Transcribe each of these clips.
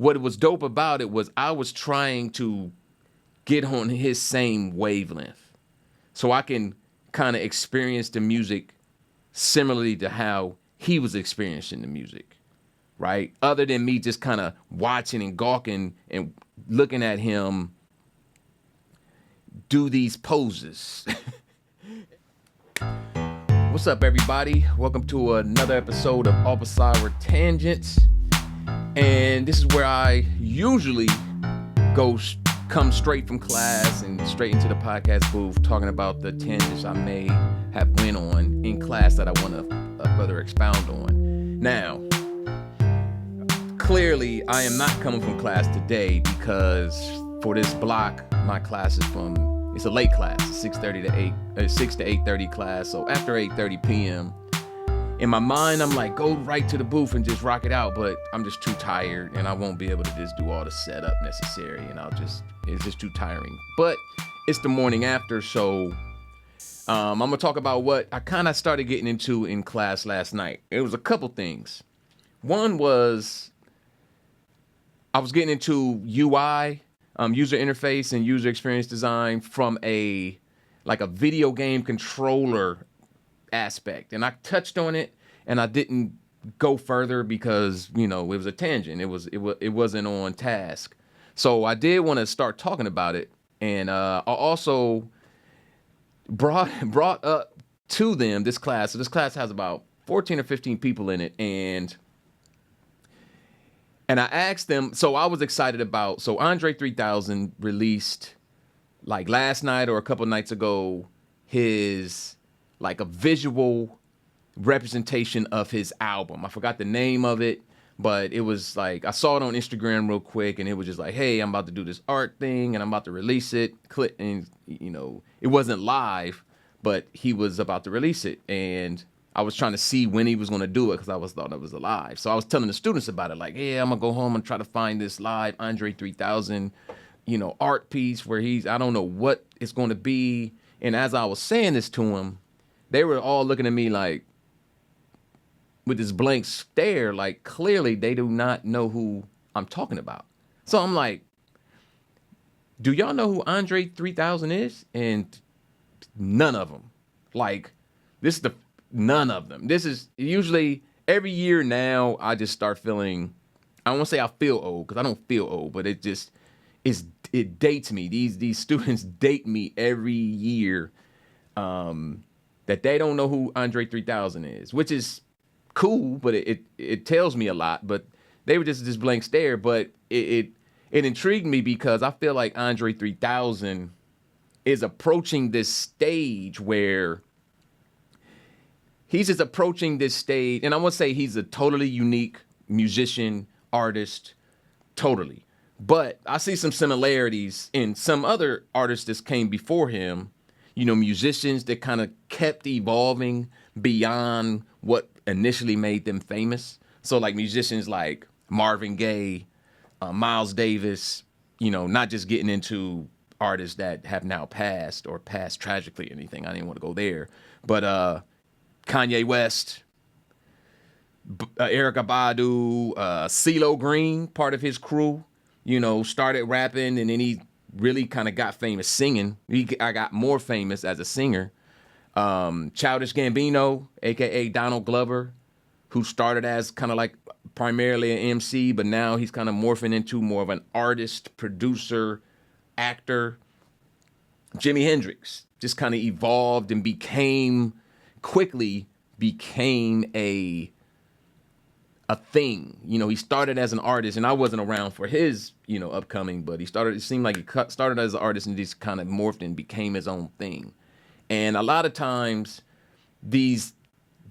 what was dope about it was I was trying to get on his same wavelength so I can kind of experience the music similarly to how he was experiencing the music, right? Other than me just kind of watching and gawking and looking at him do these poses. What's up, everybody? Welcome to another episode of Officer Tangents. And this is where I usually come straight from class and straight into the podcast booth talking about the tangents I may have went on in class that I want to further expound on. Now, clearly, I am not coming from class today because for this block, my class is it's a late class, 6 to 8:30 class. So after 8:30 p.m., in my mind, I'm like, go right to the booth and just rock it out. But I'm just too tired and I won't be able to just do all the setup necessary. And it's just too tiring. But it's the morning after. So I'm going to talk about what I kind of started getting into in class last night. It was a couple things. One was I was getting into UI, user interface and user experience design from a video game controller aspect. And I touched on it and I didn't go further because, it was a tangent. It wasn't on task. So I did want to start talking about it. And I also brought up to them this class. So this class has about 14 or 15 people in it. And I asked them, so I was excited about, so André 3000 released like last night or a couple nights ago, his like a visual representation of his album. I forgot the name of it, but it was like, I saw it on Instagram real quick and it was just like, hey, I'm about to do this art thing and I'm about to release it. Click, and it wasn't live, but he was about to release it. And I was trying to see when he was going to do it because thought it was alive. So I was telling the students about it, like, yeah, I'm going to go home and try to find this live André 3000, art piece where I don't know what it's going to be. And as I was saying this to him, they were all looking at me like with this blank stare, like clearly they do not know who I'm talking about. So I'm like, do y'all know who André 3000 is? And none of them. Like, none of them. This is usually every year now I just start feeling, I don't want to say I feel old because I don't feel old, but it dates me. These students date me every year. That they don't know who André 3000 is, which is cool, but it tells me a lot. But they were just this blank stare. But it intrigued me because I feel like André 3000 is approaching this stage where he's just approaching this stage. And I want to say he's a totally unique musician, artist, totally. But I see some similarities in some other artists that came before him. Musicians that kind of kept evolving beyond what initially made them famous. So like musicians like Marvin Gaye, Miles Davis, not just getting into artists that have now passed or passed tragically or anything. I didn't want to go there. But Kanye West, Erykah Badu, CeeLo Green, part of his crew, started rapping and then he really kind of got famous singing. I got more famous as a singer. Childish Gambino, a.k.a. Donald Glover, who started as kind of like primarily an MC, but now he's kind of morphing into more of an artist, producer, actor. Jimi Hendrix just kind of evolved and quickly became a thing. He started as an artist, and I wasn't around for his, upcoming, but it seemed like he started as an artist and just kind of morphed and became his own thing. And a lot of times these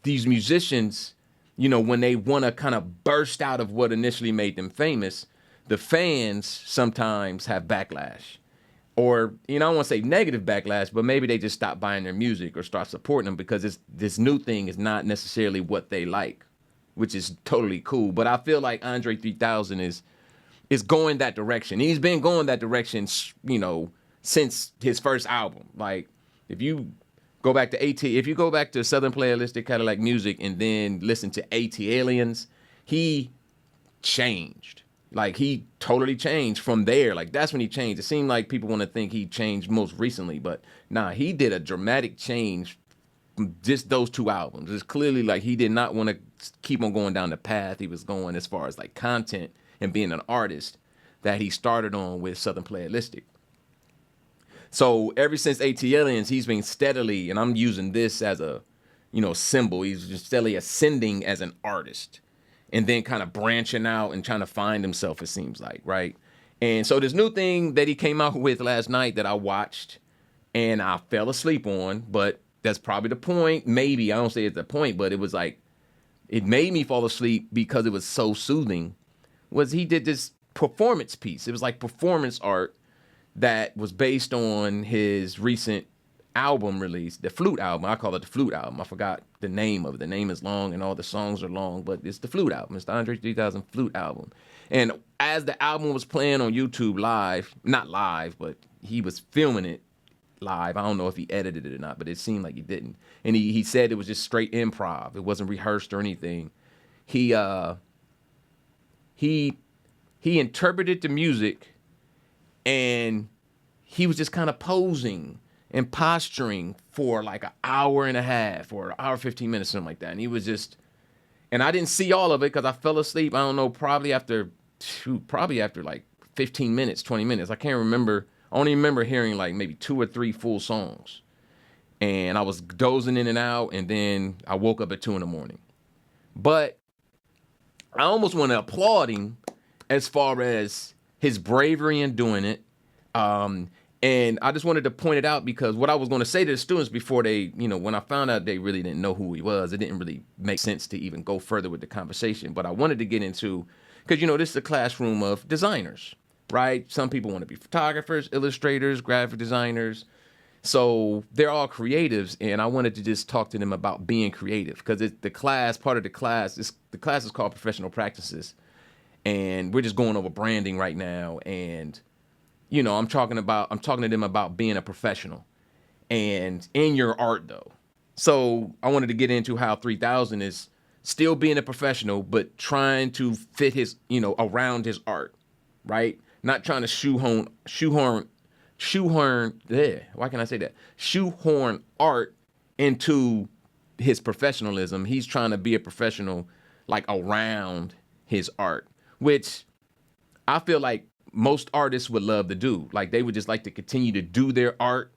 musicians, when they want to kind of burst out of what initially made them famous, the fans sometimes have backlash. Or, I don't want to say negative backlash, but maybe they just stop buying their music or start supporting them because this new thing is not necessarily what they like, which is totally cool. But I feel like André 3000 is going that direction. He's been going that direction, since his first album. Like, if you go back to Southern Playalistic Cadillac Music and then listen to AT Aliens, he changed. Like he totally changed from there. Like that's when he changed. It seemed like people want to think he changed most recently, but nah, he did a dramatic change from just those two albums. It's clearly like he did not want to keep on going down the path he was going as far as like content and being an artist that he started on with Southern Playalistic. So ever since ATLians, he's been steadily, and I'm using this as a, symbol. He's just steadily ascending as an artist, and then kind of branching out and trying to find himself. It seems like, right? And so this new thing that he came out with last night that I watched, and I fell asleep on, but that's probably the point. Maybe I don't say it's the point, but it was like it made me fall asleep because it was so soothing. Was he did this performance piece? It was like performance art that was based on his recent album release, the Flute Album. I call it the Flute Album. I forgot the name of it. The name is long and all the songs are long, but it's the Flute Album. It's the André 3000 Flute Album. And as the album was playing on YouTube live, not live, but he was filming it live. I don't know if he edited it or not, but it seemed like he didn't. And he said it was just straight improv. It wasn't rehearsed or anything. He interpreted the music, and he was just kind of posing and posturing for like an hour and a half or an hour 15 minutes, something like that. And he was just, and I didn't see all of it because I fell asleep. I don't know, probably after like 15 minutes, 20 minutes. I can't remember. I only remember hearing like maybe 2 or 3 full songs. And I was dozing in and out, and then I woke up at 2 a.m. But I almost want to applaud him as far as his bravery in doing it. And I just wanted to point it out because what I was going to say to the students before they, when I found out they really didn't know who he was, it didn't really make sense to even go further with the conversation. But I wanted to get into, because, this is a classroom of designers, right? Some people want to be photographers, illustrators, graphic designers. So they're all creatives, and I wanted to just talk to them about being creative because part of the class is called Professional Practices. And we're just going over branding right now. And, I'm talking to them about being a professional and in your art though. So I wanted to get into how 3000 is still being a professional, but trying to fit his, around his art, right? Not trying to shoehorn, why can I say that? Shoehorn art into his professionalism. He's trying to be a professional, like around his art, which I feel like most artists would love to do. Like they would just like to continue to do their art,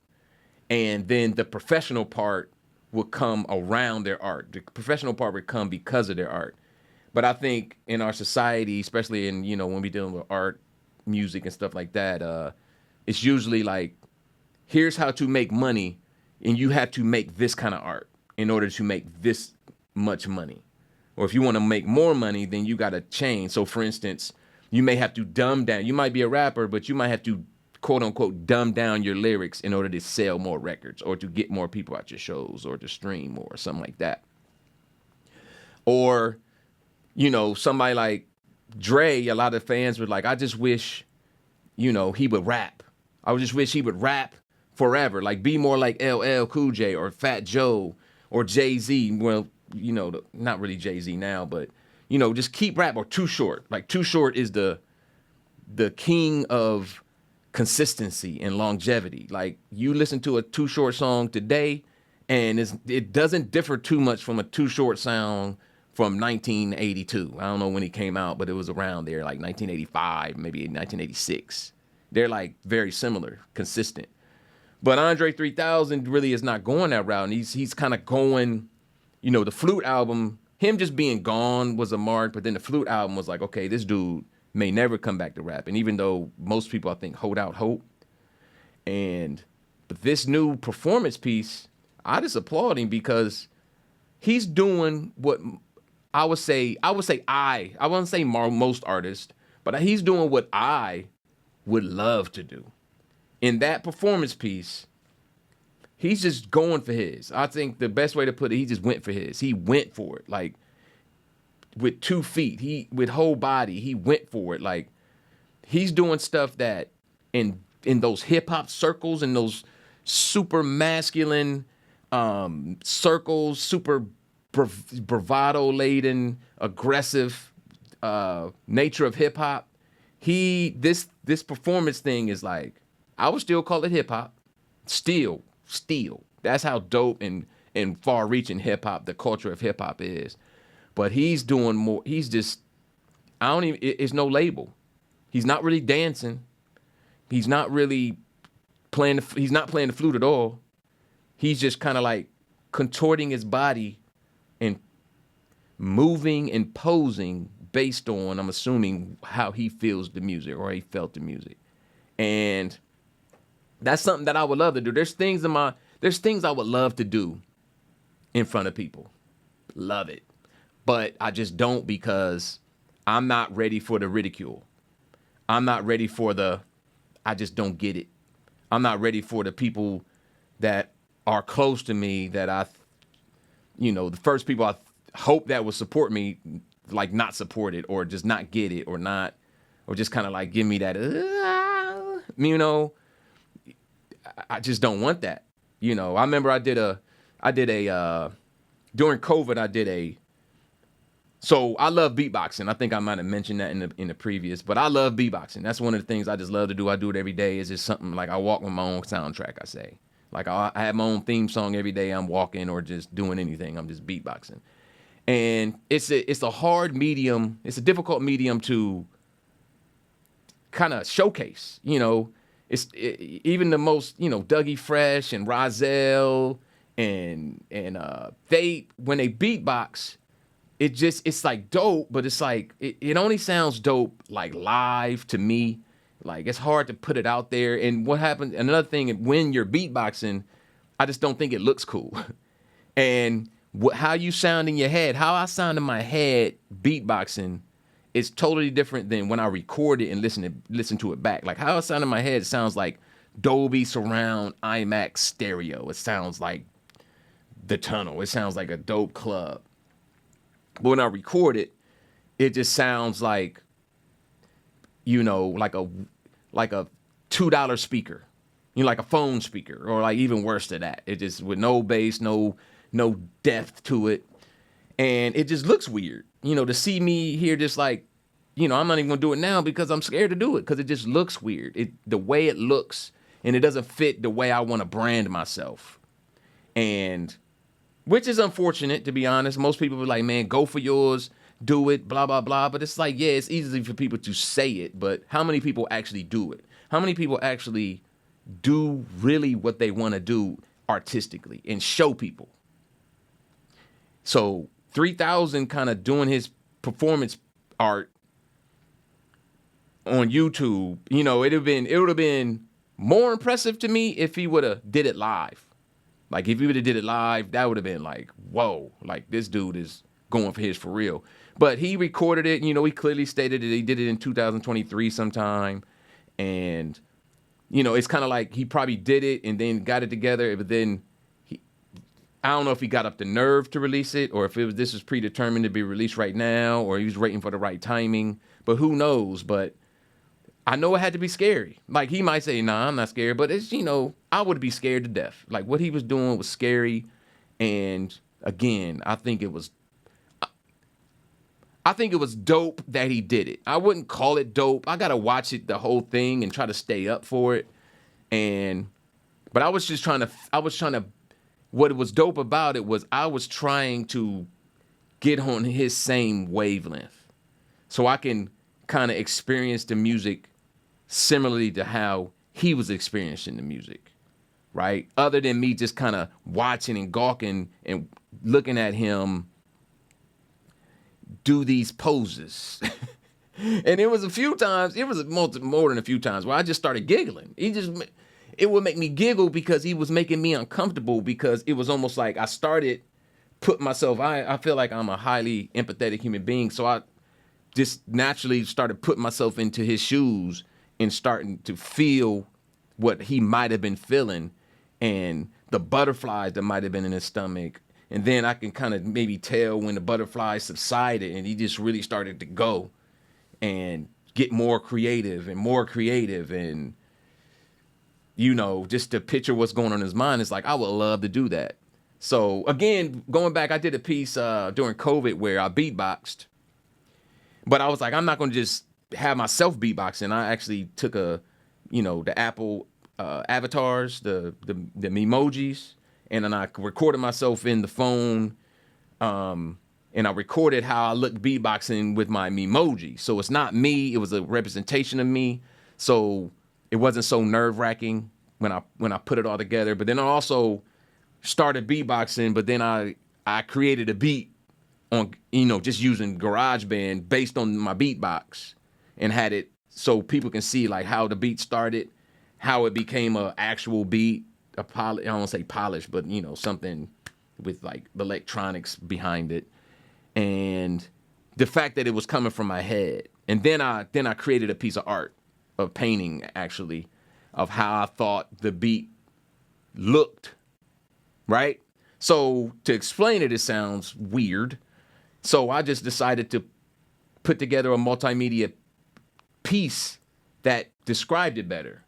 and then the professional part would come around their art. The professional part would come because of their art. But I think in our society, especially in, when we're dealing with art, music and stuff like that, it's usually like, here's how to make money, and you have to make this kind of art in order to make this much money. Or if you want to make more money, then you got to change. So for instance, you may have to dumb down. You might be a rapper, but you might have to, quote unquote, dumb down your lyrics in order to sell more records or to get more people at your shows or to stream more or something like that. Or, somebody like Dre, a lot of fans were like, I just wish, he would rap. I just wish he would rap forever. Like be more like LL Cool J or Fat Joe or Jay-Z. Well, not really Jay-Z now, but, just keep rap, or Too Short. Like Too Short is the king of consistency and longevity. Like you listen to a Too Short song today, and it doesn't differ too much from a Too Short song from 1982. I don't know when he came out, but it was around there, like 1985, maybe 1986. They're like very similar, consistent. But André 3000 really is not going that route. And he's kind of going, the Flute Album, him just being gone was a mark. But then the Flute Album was like, okay, this dude may never come back to rap. And even though most people, I think, hold out hope. But this new performance piece, I just applaud him because he's doing what I wouldn't say most artists, but he's doing what I would love to do. In that performance piece, he's just going for his. I think the best way to put it, he just went for his. He went for it, like with 2 feet. With whole body, he went for it. Like he's doing stuff that in those hip hop circles, in those super masculine circles, super bravado laden, aggressive nature of hip hop. this performance thing is like, I would still call it hip hop. Still. That's how dope and far reaching hip hop, the culture of hip hop is. But he's doing more. He's just, I don't even, it's no label. He's not really dancing. He's not really he's not playing the flute at all. He's just kind of like contorting his body and moving and posing based on, I'm assuming, how he feels the music or he felt the music. And that's something that I would love to do. There's things I would love to do in front of people. Love it. But I just don't, because I'm not ready for the ridicule. I'm not ready for I just don't get it. I'm not ready for the people that are close to me that the first people I hope that would support me, like not support it or just not get it or just kind of like give me that, I just don't want that. I remember during COVID, so I love beatboxing. I think I might have mentioned that in the previous, but I love beatboxing. That's one of the things I just love to do. I do it every day. It's just something like I walk with my own soundtrack, I say. Like I have my own theme song every day I'm walking or just doing anything. I'm just beatboxing. And it's a hard medium. It's a difficult medium to kind of showcase, even the most, Dougie Fresh and Rozelle and they, when they beatbox, it's like dope, but it's like, it only sounds dope like live to me. Like it's hard to put it out there. And what happened, another thing, when you're beatboxing, I just don't think it looks cool. And how you sound in your head, how I sound in my head beatboxing is totally different than when I record it and listen to it back. Like how I sound in my head sounds like Dolby Surround IMAX stereo. It sounds like the tunnel. It sounds like a dope club. But when I record it, it just sounds like, like a $2 speaker, like a phone speaker, or like even worse than that. It just with no bass, no depth to it, and it just looks weird. To see me here, just like, I'm not even gonna do it now because I'm scared to do it because it just looks weird. The way it looks, and it doesn't fit the way I want to brand myself, and which is unfortunate, to be honest. Most people are like, man, go for yours, do it, blah, blah, blah. But it's like, yeah, it's easy for people to say it, but how many people actually do it? How many people actually do really what they want to do artistically and show people? So 3000 kind of doing his performance art on YouTube, it would have been more impressive to me if he would have did it live. Like if he would have did it live, that would have been like, whoa, like this dude is going for his for real. But he recorded it, he clearly stated that he did it in 2023 sometime. And, it's kind of like he probably did it and then got it together, but then I don't know if he got up the nerve to release it or if this was predetermined to be released right now or he was waiting for the right timing, but who knows? But I know it had to be scary. Like he might say, nah, I'm not scared, but it's, I would be scared to death. Like what he was doing was scary. And again, I think it was dope that he did it. I wouldn't call it dope. I got to watch it, the whole thing, and try to stay up for it. But what was dope about it was I was trying to get on his same wavelength so I can kind of experience the music similarly to how he was experiencing the music, right? Other than me just kind of watching and gawking and looking at him do these poses. And it was a few times, it was more than a few times where I just started giggling. It would make me giggle because he was making me uncomfortable because it was almost like I started putting myself, I feel like I'm a highly empathetic human being. So I just naturally started putting myself into his shoes and starting to feel what he might have been feeling and the butterflies that might have been in his stomach. And then I can kind of maybe tell when the butterflies subsided and he just really started to go and get more creative and, just to picture what's going on in his mind. It's like, I would love to do that. So again, going back, I did a piece during COVID where I beatboxed, but I was like, I'm not going to just have myself beatboxing. I actually took the Apple avatars, the emojis, and then I recorded myself in the phone, and I recorded how I looked beatboxing with my emoji. So it's not me; it was a representation of me. So it wasn't so nerve-wracking when I put it all together. But then I also started beatboxing, but then I created a beat on, just using GarageBand based on my beatbox, and had it so people can see like how the beat started, how it became a actual beat, I don't want to say polished, but something with like the electronics behind it, and the fact that it was coming from my head. And then I created a piece of art, of painting actually, of how I thought the beat looked, right? So to explain it sounds weird. So I just decided to put together a multimedia piece that described it better.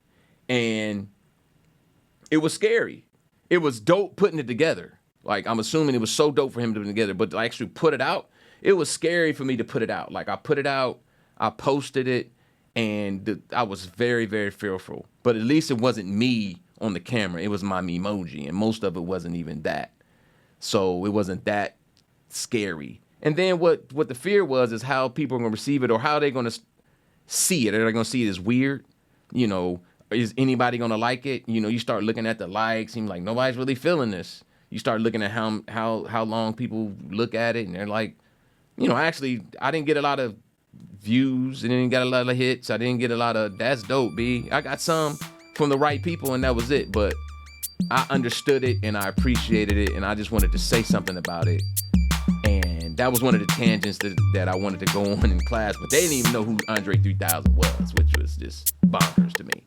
And it was scary. It was dope putting it together. Like, I'm assuming it was so dope for him to put it together, but to actually put it out, it was scary for me to put it out. Like, I put it out, I posted it, and I was very, very fearful. But at least it wasn't me on the camera. It was my emoji, and most of it wasn't even that. So it wasn't that scary. And then what the fear was is how people are going to receive it, or how they're going to see it. Are they going to see it as weird? Is anybody going to like it? You start looking at the likes, and like, nobody's really feeling this. You start looking at how long people look at it, and they're like, actually, I didn't get a lot of views, and didn't get a lot of hits. I didn't get a lot of, that's dope, B. I got some from the right people, and that was it. But I understood it, and I appreciated it, and I just wanted to say something about it. And that was one of the tangents that I wanted to go on in class, but they didn't even know who André 3000 was, which was just bonkers to me.